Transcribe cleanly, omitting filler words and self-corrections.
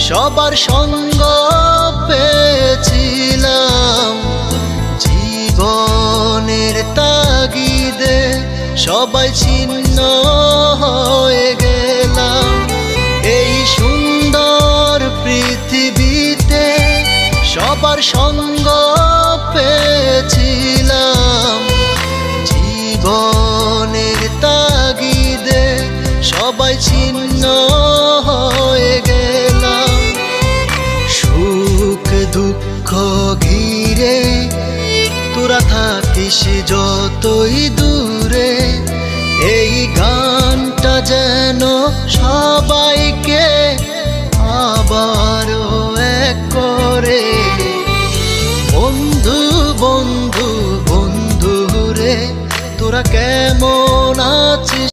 সবার সঙ্গ পেয়েছিলাম জীবনের তাগিদে, সবাই ছিন্ন হয়ে গেলাম। এই সুন্দর পৃথিবীতে সবার সঙ্গ পেয়েছিলাম জীবনের তাগিদে, সবাই ছিন্ন হয়ে গেলাম। সুখ দুঃখ ঘিরে তোরা থাকিস যতই দূরে, এই গানটা যেন সবাইকে আবারও এক করে। বন্ধু বন্ধু বন্ধু রে, তোরা কেমন আছিস?